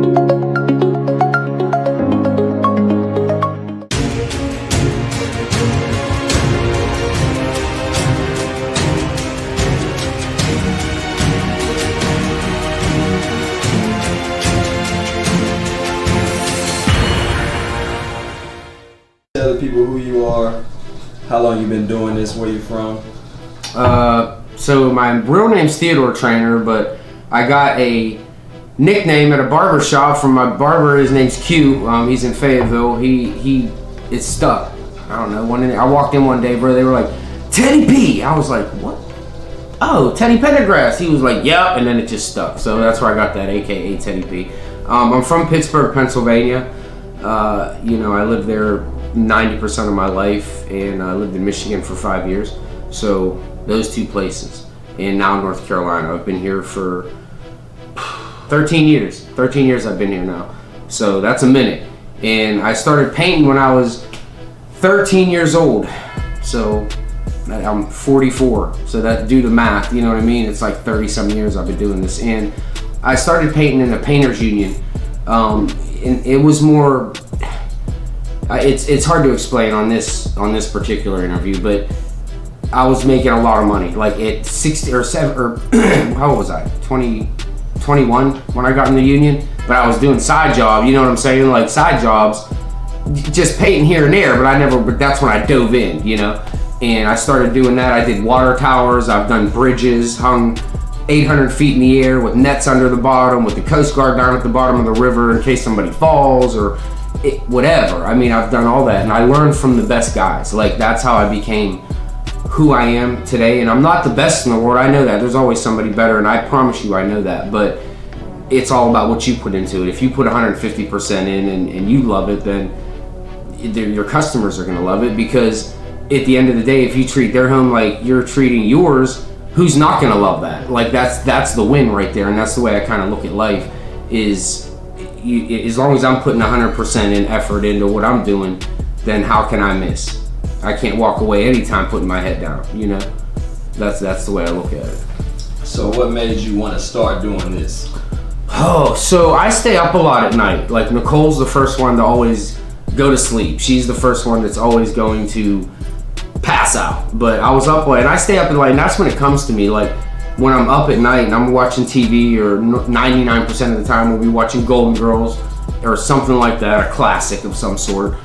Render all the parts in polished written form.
Tell the people who you are, how long you've been doing this, where you from. So my real name's Theodore Trainor, but I got a nickname at a barber shop from my barber. His name's Q. He's in Fayetteville. He is stuck. I don't know. I walked in one day, bro. They were like, Teddy P. I was like, what? Oh, Teddy Pendergrass. He was like, yep, and then it just stuck. So that's where I got that, AKA Teddy P. I'm from Pittsburgh, Pennsylvania. I lived there 90% of my life, and I lived in Michigan for 5 years. So those two places, and now North Carolina. I've been here for 13 years. 13 years I've been here now. So that's a minute. And I started painting when I was 13 years old. So I'm 44. So that, do the math, you know what I mean? It's like 30 some years I've been doing this. And I started painting in the painters union. And it was more, it's hard to explain on this particular interview, but I was making a lot of money. Like at 60 or 7 or how old was I? 21 when I got in the union. But I was doing side jobs, you know what I'm saying? Like side jobs, just painting here and there. But that's when I dove in, you know. And I started doing that. I did water towers. I've done bridges, hung 800 feet in the air with nets under the bottom, with the Coast Guard down at the bottom of the river in case somebody falls or whatever. I mean, I've done all that, and I learned from the best guys. Like that's how I became who I am today. And I'm not the best in the world, I know that. There's always somebody better, and I promise you I know that. But it's all about what you put into it. If you put 150% in and you love it, then your customers are gonna love it, because at the end of the day, if you treat their home like you're treating yours, who's not gonna love that? Like that's the win right there. And that's the way I kind of look at life, is as long as I'm putting 100% in effort into what I'm doing, then how can I miss? I can't walk away anytime putting my head down, you know? That's the way I look at it. So what made you want to start doing this? Oh, so I stay up a lot at night. Like Nicole's the first one to always go to sleep. She's the first one that's always going to pass out. But I was up late, and I stay up at night, and that's when it comes to me. Like when I'm up at night and I'm watching TV, or 99% of the time we'll be watching Golden Girls or something like that, a classic of some sort.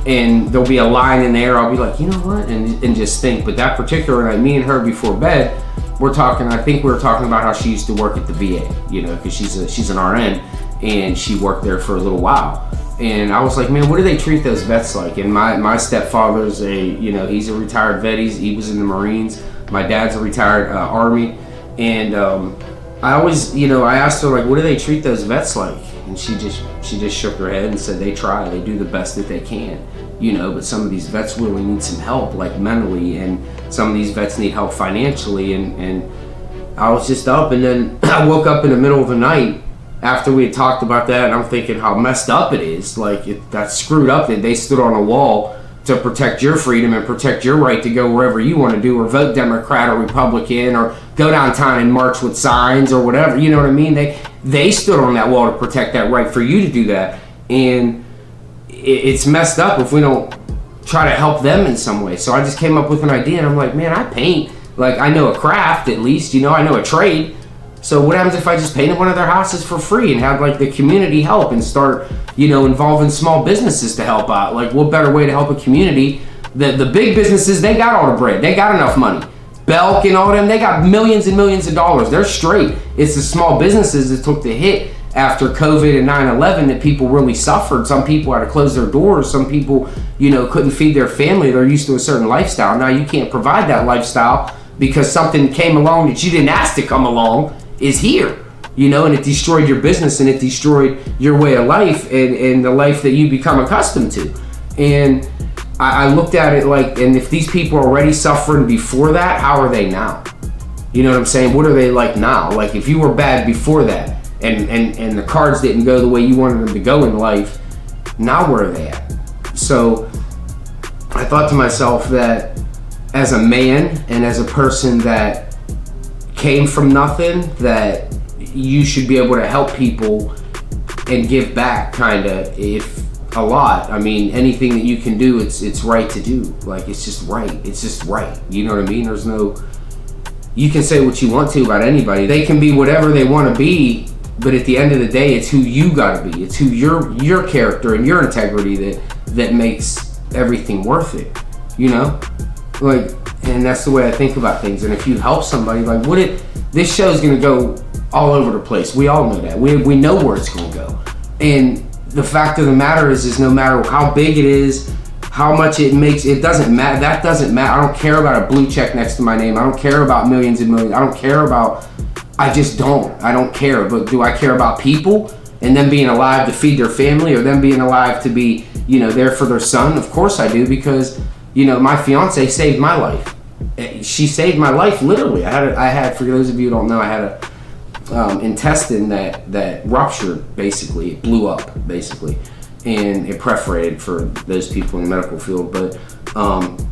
And there'll be a line in there, I'll be like, you know what, and just think. But that particular night, me and her before bed, I think we were talking about how she used to work at the VA, you know, because she's an RN, and she worked there for a little while. And I was like, man, what do they treat those vets like? And my stepfather's he's a retired vet. He was in the Marines. My dad's a retired Army. And I always, I asked her, like, what do they treat those vets like? And she just shook her head and said they try. They do the best that they can, but some of these vets really need some help, like mentally, and some of these vets need help financially. And I was just up, and then I woke up in the middle of the night after we had talked about that, and I'm thinking how messed up it is. Like, that's screwed up that they stood on a wall to protect your freedom and protect your right to go wherever you want to do, or vote Democrat or Republican, or go downtown and march with signs or whatever, you know what I mean? They stood on that wall to protect that right for you to do that. And it's messed up if we don't try to help them in some way. So I just came up with an idea, and I'm like, man, I paint. Like, I know a craft at least, I know a trade. So what happens if I just painted one of their houses for free and have like the community help and start, involving small businesses to help out? Like, what better way to help a community? The big businesses, they got all the bread. They got enough money. Belk and all them, they got millions and millions of dollars. They're straight. It's the small businesses that took the hit after COVID and 9/11 that people really suffered. Some people had to close their doors. Some people, couldn't feed their family. They're used to a certain lifestyle. Now you can't provide that lifestyle because something came along that you didn't ask to come along is here, and it destroyed your business, and it destroyed your way of life and the life that you become accustomed to. And I looked at it like, and if these people are already suffering before that, how are they now? You know what I'm saying? What are they like now? Like, if you were bad before that and the cards didn't go the way you wanted them to go in life, now where are they at? So I thought to myself that as a man and as a person that came from nothing, that you should be able to help people and give back, kinda, if a lot. I mean, anything that you can do, it's right to do. Like, it's just right. It's just right. You know what I mean? There's no, you can say what you want to about anybody. They can be whatever they want to be, but at the end of the day, it's who you gotta be. It's who your character and your integrity that makes everything worth it. You know? Like, and that's the way I think about things. And if you help somebody, like, this show's gonna go all over the place. We all know that. We know where it's gonna go. And the fact of the matter is no matter how big it is, how much it makes, it doesn't matter. That doesn't matter. I don't care about a blue check next to my name. I don't care about millions and millions. I don't care about, I just don't. I don't care. But do I care about people and them being alive to feed their family, or them being alive to be, you know, there for their son? Of course I do, because, you know, my fiance saved my life. She saved my life, literally. I had, for those of you who don't know, I had a intestine that ruptured, basically. It blew up, basically, and it perforated, for those people in the medical field. But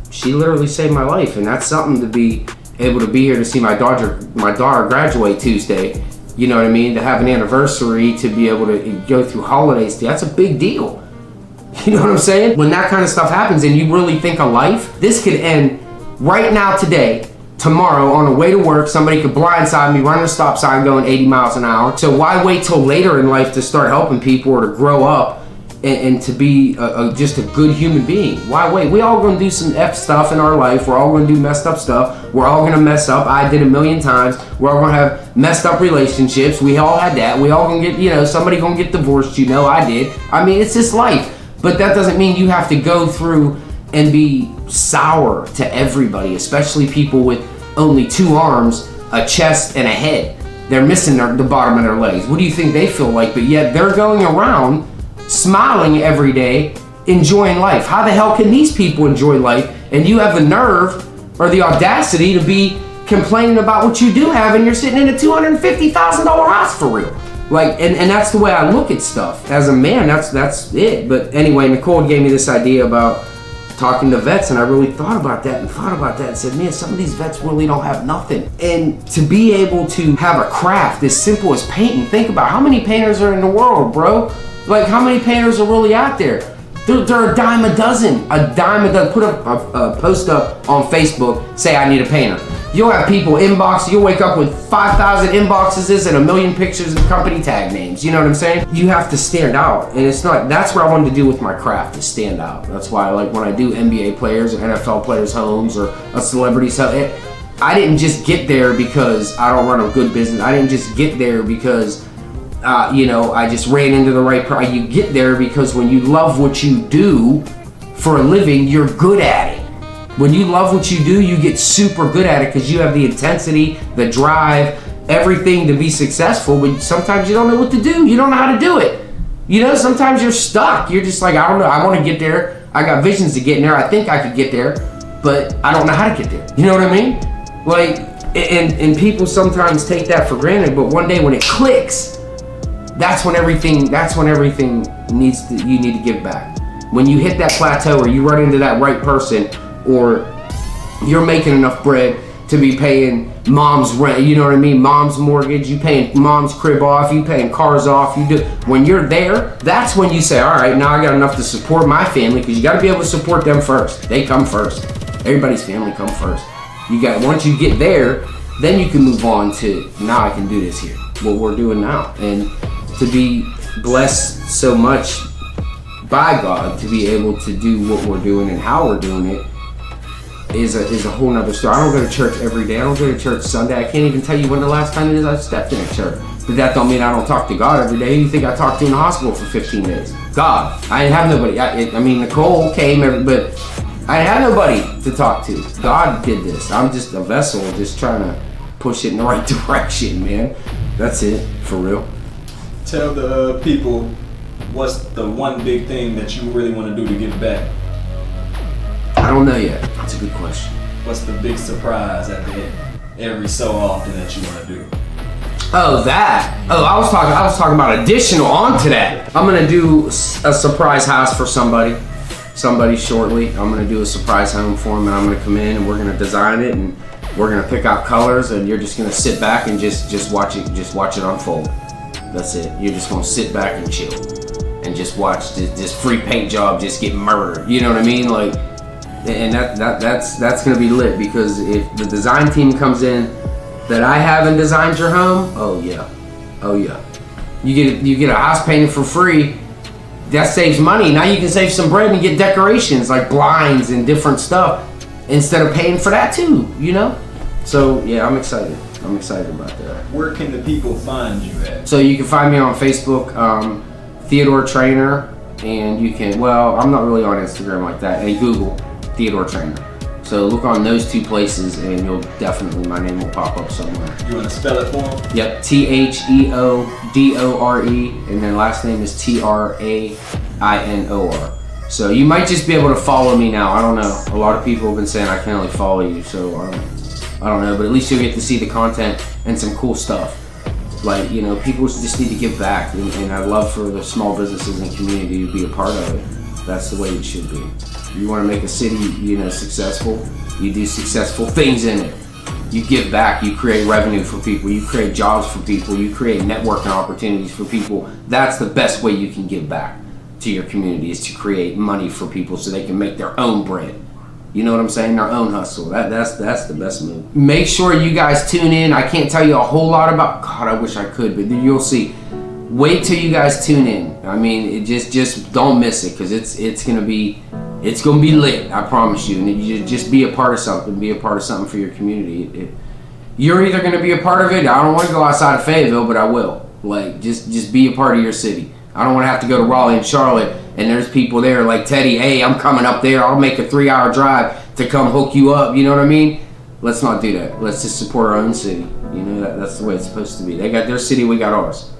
she literally saved my life, and that's something to be able to be here to see my daughter graduate Tuesday. You know what I mean? To have an anniversary, to be able to go through holidays, that's a big deal. You know what I'm saying? When that kind of stuff happens and you really think of life, this could end right now, today. Tomorrow, on the way to work, somebody could blindside me, running a stop sign going 80 miles an hour. So why wait till later in life to start helping people, or to grow up and to be just a good human being? Why wait? We all gonna do some F stuff in our life. We're all gonna do messed up stuff. We're all gonna mess up. I did a million times. We're all gonna have messed up relationships. We all had that. We all gonna get, you know, somebody gonna get divorced. You know, I did. I mean, it's just life. But that doesn't mean you have to go through and be sour to everybody, especially people with only 2 arms, a chest, and a head. They're missing the bottom of their legs. What do you think they feel like? But yet they're going around smiling every day, enjoying life. How the hell can these people enjoy life, and you have the nerve or the audacity to be complaining about what you do have, and you're sitting in a $250,000 house for real? Like, and that's the way I look at stuff. As a man, that's it. But anyway, Nicole gave me this idea about talking to vets, and I really thought about that and said, man, some of these vets really don't have nothing. And to be able to have a craft as simple as painting, think about how many painters are in the world, bro. Like, how many painters are really out there? They're a dime a dozen. Put a post up on Facebook, say I need a painter. You'll have people inbox, you'll wake up with 5,000 inboxes and a million pictures of company tag names. You know what I'm saying? You have to stand out. And it's not, that's what I wanted to do with my craft, is stand out. That's why, like, when I do NBA players or NFL players' homes or a celebrity's home, I didn't just get there because I don't run a good business. I didn't just get there because, you know, I just ran into the right person. You get there because when you love what you do for a living, you're good at it. When you love what you do, you get super good at it because you have the intensity, the drive, everything to be successful. But sometimes you don't know what to do. You don't know how to do it. You know, sometimes you're stuck. You're just like, I don't know. I want to get there. I got visions to get in there. I think I could get there, but I don't know how to get there. You know what I mean? Like, and people sometimes take that for granted. But one day when it clicks, that's when everything you need to give back. When you hit that plateau, or you run into that right person, or you're making enough bread to be paying mom's rent, you know what I mean? Mom's mortgage, you paying mom's crib off, you paying cars off, you do. When you're there, that's when you say, all right, now I got enough to support my family, because you got to be able to support them first. They come first. Everybody's family come first. Once you get there, then you can move on to, now I can do this here, what we're doing now. And to be blessed so much by God to be able to do what we're doing and how we're doing it is a whole nother story. I don't go to church every day. I don't go to church Sunday. I can't even tell you when the last time it is I stepped in a church. But that don't mean I don't talk to God every day. Who do you think I talked to in the hospital for 15 days? God. I didn't have nobody. I mean, Nicole came, but I didn't have nobody to talk to. God did this. I'm just a vessel, just trying to push it in the right direction, man. That's it, for real. Tell the people, what's the one big thing that you really want to do to give back? I don't know yet. That's a good question. What's the big surprise at the end, every so often, that you want to do? Oh, that. Oh, I was talking about additional onto that. I'm gonna do a surprise house for somebody shortly. I'm gonna do a surprise home for them, and I'm gonna come in and we're gonna design it, and we're gonna pick out colors, and you're just gonna sit back and just watch it unfold. That's it. You're just gonna sit back and chill and just watch this free paint job just get murdered. You know what I mean? Like, and that's gonna be lit, because if the design team comes in that I haven't designed your home, oh yeah. You get a house painted for free. That saves money. Now you can save some bread and get decorations like blinds and different stuff instead of paying for that too, you know? So yeah, I'm excited. I'm excited about that. Where can the people find you at? So you can find me on Facebook, Theodore Trainor, and you can, well, I'm not really on Instagram like that, and Google Theodore Trainor. So look on those two places and you'll definitely, my name will pop up somewhere. You want to spell it for them? Yep, Theodore, and then last name is Trainor. So you might just be able to follow me now. I don't know. A lot of people have been saying I can only follow you, so I don't know. But at least you'll get to see the content and some cool stuff. Like, you know, people just need to give back, and I'd love for the small businesses and community to be a part of it. That's the way it should be. You want to make a city, you know, successful, you do successful things in it. You give back, you create revenue for people, you create jobs for people, you create networking opportunities for people. That's the best way you can give back to your community, is to create money for people so they can make their own bread. You know what I'm saying? Their own hustle. That's the best move. Make sure you guys tune in. I can't tell you a whole lot about, God, I wish I could, but you'll see. Wait till you guys tune in. I mean, it just don't miss it, because it's gonna be lit. I promise you. And you just be a part of something. Be a part of something for your community. You're either gonna be a part of it. I don't want to go outside of Fayetteville, but I will. Like, just be a part of your city. I don't want to have to go to Raleigh and Charlotte and there's people there like, Teddy, hey, I'm coming up there. I'll make a 3-hour drive to come hook you up. You know what I mean? Let's not do that. Let's just support our own city. You know, that's the way it's supposed to be. They got their city, we got ours.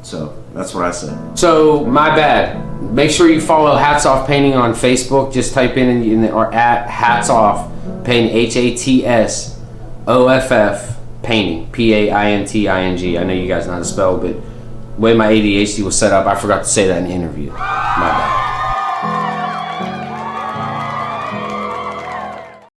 So that's what I said. So my bad. Make sure you follow Hats Off Painting on Facebook. Just type in or at Hats Off Painting, HATSOFF Painting, PAINTING. I know you guys know how to spell, but the way my ADHD was set up, I forgot to say that in the interview. My bad.